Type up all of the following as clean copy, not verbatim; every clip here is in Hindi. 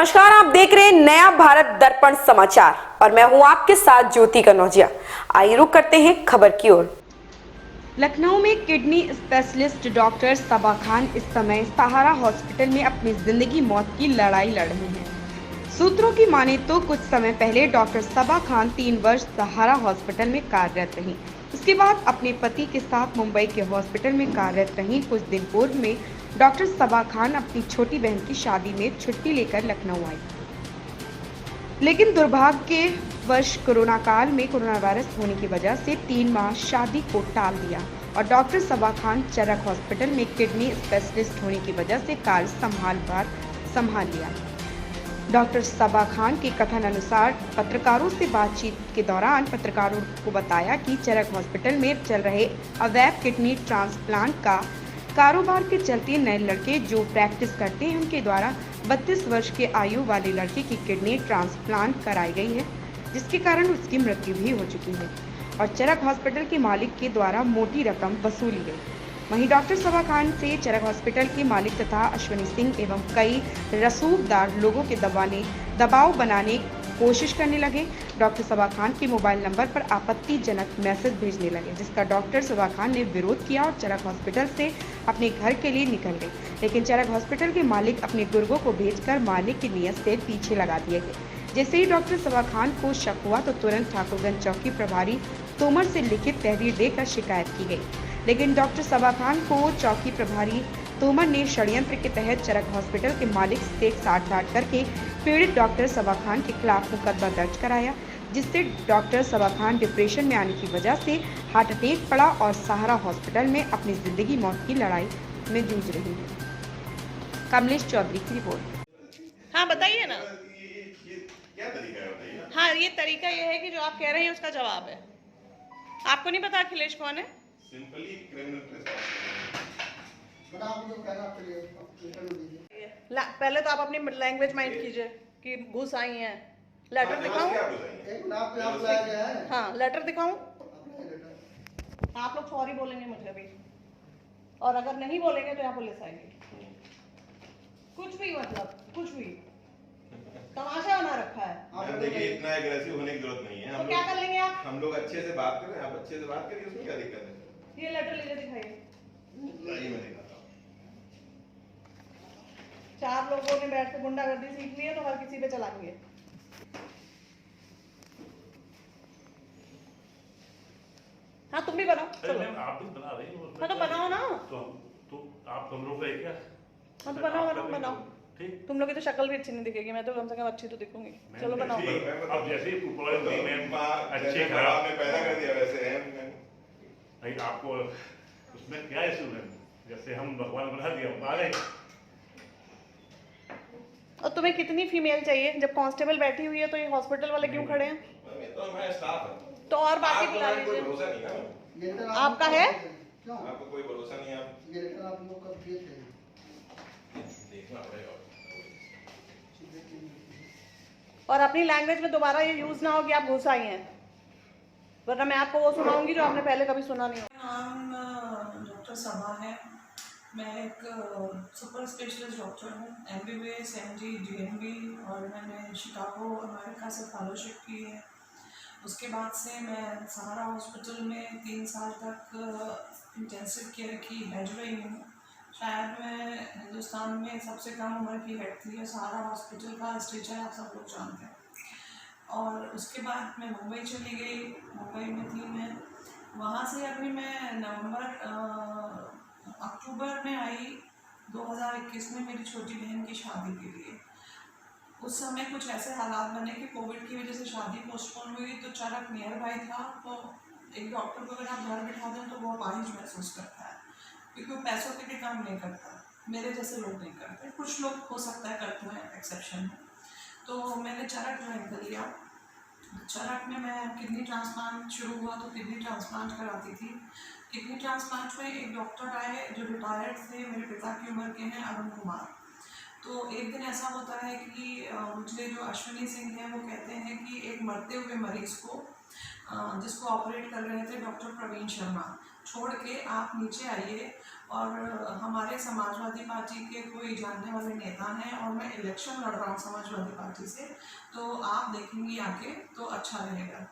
नमस्कार, आप देख रहे हैं नया भारत दर्पण समाचार और मैं हूं आपके साथ ज्योति कनौजिया। आइए रुक करते हैं खबर की ओर। लखनऊ में किडनी स्पेशलिस्ट डॉक्टर सबा खान इस समय सहारा हॉस्पिटल में अपनी जिंदगी मौत की लड़ाई लड़ रही हैं। सूत्रों की माने तो कुछ समय पहले डॉक्टर सबा खान 3 वर्ष सहारा हॉस्पिटल में कार्यरत रहीं। उसके बाद अपने पति के साथ मुंबई के हॉस्पिटल में कार्यरत रहीं। कुछ दिन पूर्व में डॉक्टर सबा खान अपनी छोटी बहन की शादी में छुट्टी लेकर लखनऊ आई, लेकिन दुर्भाग्यवश कोरोना काल में कोरोना वायरस होने की वजह से 3 माह शादी को टाल दिया और डॉक्टर सबा खान चरक हॉस्पिटल में किडनी स्पेशलिस्ट होने की वजह से कार्य संभाल लिया। डॉक्टर सबा खान के कथन अनुसार पत्रकारों से बातचीत के दौरान पत्रकारों को बताया कि चरक हॉस्पिटल में चल रहे अवैध किडनी ट्रांसप्लांट का कारोबार के चलते नए लड़के जो प्रैक्टिस करते हैं उनके द्वारा 32 वर्ष के आयु वाले लड़के की किडनी ट्रांसप्लांट कराई गई है, जिसके कारण उसकी मृत्यु भी हो चुकी है और चरक हॉस्पिटल के मालिक के द्वारा मोटी रकम वसूली गई। वहीं डॉक्टर सबा खान से चरक हॉस्पिटल के मालिक तथा अश्विनी सिंह एवं कई रसूखदार लोगों के दबाव बनाने कोशिश करने लगे। डॉक्टर सबा खान के मोबाइल नंबर पर आपत्तिजनक मैसेज भेजने लगे, जिसका डॉक्टर सबा खान ने विरोध किया और चरक हॉस्पिटल से अपने घर के लिए निकल गए। लेकिन चरक हॉस्पिटल के मालिक अपने गुर्गों को भेजकर मारने की नीयत से पीछे लगा दिए गए। जैसे ही डॉक्टर सबा खान को शक हुआ तो तुरंत ठाकुरगंज चौकी प्रभारी तोमर से लिखित तहरीर देकर शिकायत की गई, लेकिन डॉक्टर सबा खान को चौकी प्रभारी तोमर ने षड्यंत्र के तहत चरक हॉस्पिटल के मालिक से साठगांठ करके पीड़ित डॉक्टर सबा खान के खिलाफ मुकदमा दर्ज कराया, जिससे डॉक्टर सबा खान डिप्रेशन में आने की वजह से हार्ट अटैक पड़ा और सहारा हॉस्पिटल में अपनी जिंदगी मौत की लड़ाई में जूझ रही है। कमलेश चौधरी की रिपोर्ट। हाँ बताइए ना। क्या तरीका है बताइए। हाँ ये तरीका ये है कि जो आप कह रहे हैं उसका जवाब है। आपको नहीं पता अखिलेश कौन है? सिंपली क्रिमिनल पहले तो आप अपनी लैंग्वेज माइंड कीजिए कि घुस आई हैं। लेटर दिखाऊं? हाँ लेटर दिखाऊं? आप लोग सॉरी बोलेंगे मुझे अभी, और अगर नहीं बोलेंगे तो यहाँ पुलिस आएगी। कुछ भी मतलब कुछ भी तमाशा बना रखा है। देखिए इतना एग्रेसिव होने की जरूरत नहीं है। तो क्या कर लेंगे आप? हम लोग अच्छे से बात करें, आप अच्छे से बात करिए, उसमें क्या दिक्कत है? ये लेटर लीजिए, दिखाइए। मैं दिखाता हूँ। 4 लोगों ने बैठ के गुंडागर्दी सीख ली है तो हर किसी पे चलाएंगे। हाँ तुम भी बनाओ, चलो। आप भी बना रही हो। हाँ तो बनाओ ना। तो आप हम लोग का क्या? हाँ तो बनाओ। ठीक। तुम लोग की तो शक्ल भी अच्छी नहीं दिखेगी, मैं तो कम से कम अच्छी तो दिखूंगी। चलो बनाओ। अब जैसे अच्छे खराब में पैदा कर दिया वैसे है नहीं, आपको उसमें क्या इशू है? जैसे हम भगवान बना दिया आ गए। और तुम्हें कितनी फीमेल चाहिए? जब कांस्टेबल बैठी हुई है तो ये हॉस्पिटल वाले क्यों खड़े हैं? तो हमारा स्टाफ है। तो और बाकी बुला कोई लीजिए। भरोसा नहीं है आपका है? आपको कोई भरोसा नहीं है। आप लोग का देखना पड़ेगा। और अपनी लैंग्वेज में दोबारा ये यूज ना हो कि आप घुस आई हैं, वरना मैं आपको वो सुनाऊंगी जो आपने पहले कभी सुना नहीं हो। नाम डॉक्टर सबा है। मैं एक सुपर स्पेशलिस्ट डॉक्टर हूँ, MBBS MD DNB, और मैंने शिकागो अमेरिका से फेलोशिप की है। उसके बाद से मैं सहारा हॉस्पिटल में 3 साल तक इंटेंसिव केयर की हेड रही हूँ। शायद मैं हिंदुस्तान में सबसे कम उम्र की हेड थी। सहारा हॉस्पिटल का स्ट्रक्चर आप सब लोग जानते हैं। और उसके बाद मैं मुंबई चली गई। मुंबई में थी मैं, वहाँ से अभी मैं अक्टूबर में आई 2021 में मेरी छोटी बहन की शादी के लिए। उस समय कुछ ऐसे हालात बने कि कोविड की वजह से शादी पोस्टपोन हुई, तो चरक नियर बाय था। तो एक डॉक्टर को अगर आप घर बिठा दें तो वो अपाहिज महसूस करता है, क्योंकि वो पैसों के लिए काम नहीं करता। मेरे जैसे लोग नहीं करते, कुछ लोग हो सकता है करते हैं, एक्सेप्शन है। तो मैंने चरक ज्वाइन कर लिया। चरक में मैं किडनी ट्रांसप्लांट शुरू हुआ तो किडनी ट्रांसप्लांट कराती थी। किडनी ट्रांसप्लांट में एक डॉक्टर आए जो रिटायर्ड थे, मेरे पिता की उम्र के हैं, अरुण कुमार। तो एक दिन ऐसा होता है कि मुझे जो अश्विनी सिंह हैं वो कहते हैं कि एक मरते हुए मरीज़ को जिसको ऑपरेट कर रहे थे डॉक्टर प्रवीण शर्मा, छोड़ के आप नीचे आइए और हमारे समाजवादी पार्टी के कोई जानने वाले नेता हैं और मैं इलेक्शन लड़ रहा हूँ समाजवादी पार्टी से, तो आप देखेंगी आके तो अच्छा रहेगा।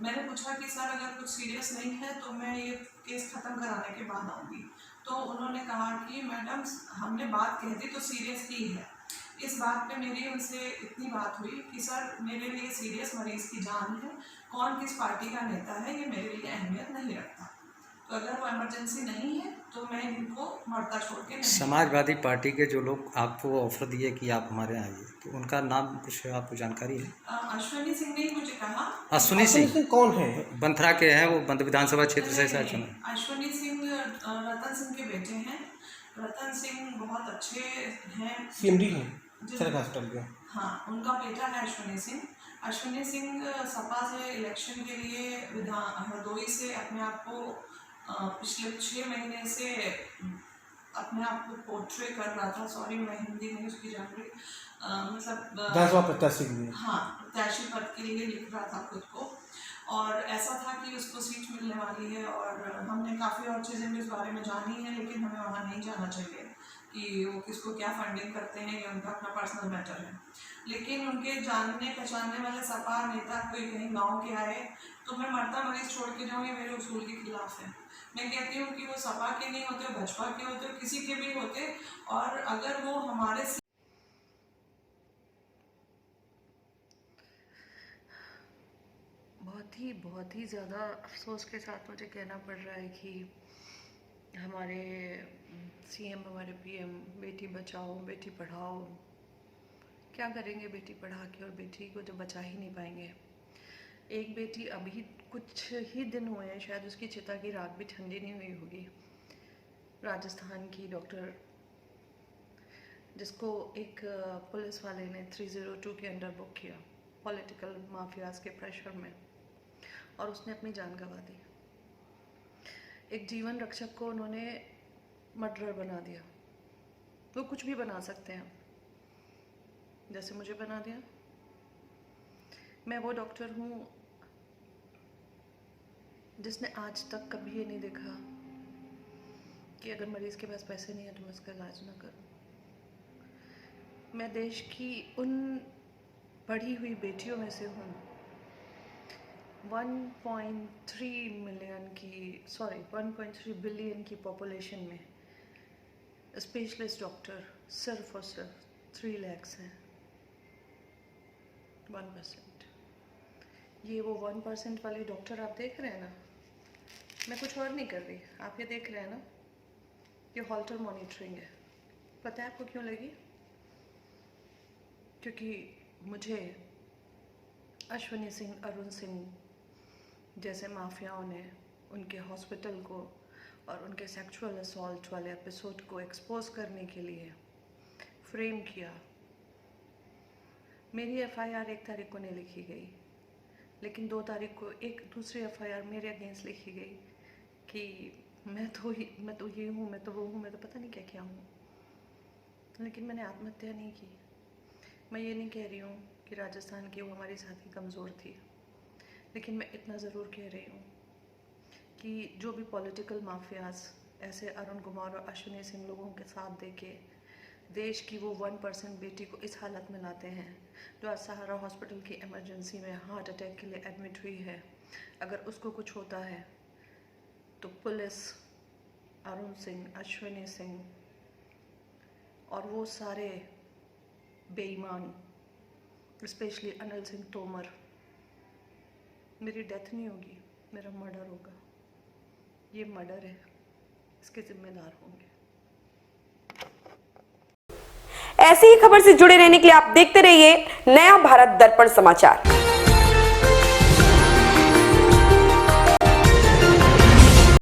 मैंने पूछा कि सर अगर कुछ सीरियस नहीं है तो मैं ये केस ख़त्म कराने के बाद आऊँगी, तो उन्होंने कहा कि मैडम हमने बात कह दी तो सीरियस ही है। इस बात पे मेरी उनसे इतनी बात हुई कि सर मेरे लिए सीरियस मरीज़ की जान है, कौन किस पार्टी का नेता है ये मेरे लिए अहमियत नहीं रखता, तो अगर वो इमरजेंसी नहीं है तो मैं इनको मरता छोड़ के नहीं। समाजवादी पार्टी के जो लोग आपको ऑफर दिए कि आप हमारे यहाँ आइए, तो उनका नाम कुछ आपको जानकारी है? अश्विनी सिंह ने मुझे कहा। अश्विनी सिंह कौन है? बंथरा के हैं, वो बंद विधानसभा क्षेत्र से शायद चुने। अश्विनी सिंह रतन सिंह के बेटे हैं। रतन सिंह बहुत अच्छे हैं, सीएमडी हैं सरकार हॉस्पिटल के। हाँ, उनका बेटा है अश्विनी सिंह। अश्विनी सिंह सपा से इलेक्शन के लिए हरदोई से अपने आप को पिछले 6 महीने से अपने आप को पोर्ट्रे कर रहा था। सॉरी मैं हिंदी नहीं उसकी जान रही, मतलब प्रत्याशी हाँ प्रत्याशी पद के लिए लिख रहा था खुद को, और ऐसा था कि उसको सीट मिलने वाली है और हमने काफ़ी और चीज़ें भी इस बारे में जानी है, लेकिन हमें वहाँ नहीं जाना चाहिए कि वो किसको क्या फंडिंग करते हैं, ये उनका अपना पर्सनल मैटर है। लेकिन उनके जानने पहचानने वाले सपा नेता कोई कहीं गांव के आए तो मैं मरता मरीज छोड़ के जाऊँ, ये मेरे उसूल के खिलाफ है। मैं कहती हूँ कि वो सपा के नहीं होते, भाजपा के होते, किसी के भी होते, और अगर वो हमारे बहुत ही ज़्यादा अफसोस के साथ मुझे कहना पड़ रहा है कि हमारे सीएम, हमारे पीएम बेटी बचाओ बेटी पढ़ाओ, क्या करेंगे बेटी पढ़ा के, और बेटी को जो बचा ही नहीं पाएंगे। एक बेटी अभी कुछ ही दिन हुए हैं, शायद उसकी चिता की रात भी ठंडी नहीं हुई होगी, राजस्थान की डॉक्टर, जिसको एक पुलिस वाले ने 302 के अंडर बुक किया पॉलिटिकल माफियाज के प्रेशर में, और उसने अपनी जान गंवा दी। एक जीवन रक्षक को उन्होंने मर्डरर बना दिया। वो कुछ भी बना सकते हैं, जैसे मुझे बना दिया। मैं वो डॉक्टर हूँ जिसने आज तक कभी ये नहीं देखा कि अगर मरीज़ के पास पैसे नहीं है तो मैं उसका इलाज ना करूँ। मैं देश की उन पढ़ी हुई बेटियों में से हूँ। 1.3 बिलियन की पॉपुलेशन में स्पेशलिस्ट डॉक्टर सिर्फ और सिर्फ 3 लाख हैं। 1%। ये वो 1% वाले डॉक्टर आप देख रहे हैं ना, मैं कुछ और नहीं कर रही, आप ये देख रहे हैं ना, ये हॉल्टर मॉनिटरिंग है। पता है आपको क्यों लगी? क्योंकि मुझे अश्विनी सिंह, अरुण सिंह जैसे माफियाओं ने उनके हॉस्पिटल को और उनके सेक्सुअल असॉल्ट वाले एपिसोड को एक्सपोज करने के लिए फ्रेम किया। मेरी एफआईआर 1 तारीख को नहीं लिखी गई, लेकिन 2 तारीख को एक दूसरी एफआईआर मेरे अगेंस्ट लिखी गई कि मैं तो ये हूँ, मैं तो वो हूँ, मैं तो पता नहीं क्या क्या हूँ। लेकिन मैंने आत्महत्या नहीं की। मैं ये नहीं कह रही हूँ कि राजस्थान की वो हमारी साथी कमज़ोर थी, लेकिन मैं इतना ज़रूर कह रही हूँ कि जो भी पॉलिटिकल माफियाज ऐसे अरुण कुमार और अश्विनी सिंह लोगों के साथ देके देश की वो 1% बेटी को इस हालत में लाते हैं, जो आज सहारा हॉस्पिटल की इमरजेंसी में हार्ट अटैक के लिए एडमिट हुई है, अगर उसको कुछ होता है तो पुलिस, अरुण सिंह, अश्विनी सिंह और वो सारे बेईमान, स्पेशली अनिल सिंह तोमर, मेरी डेथ नहीं होगी, मेरा मर्डर होगा। ये मर्डर है, इसके जिम्मेदार होंगे। ऐसी ही खबर से जुड़े रहने के लिए आप देखते रहिए नया भारत दर्पण समाचार।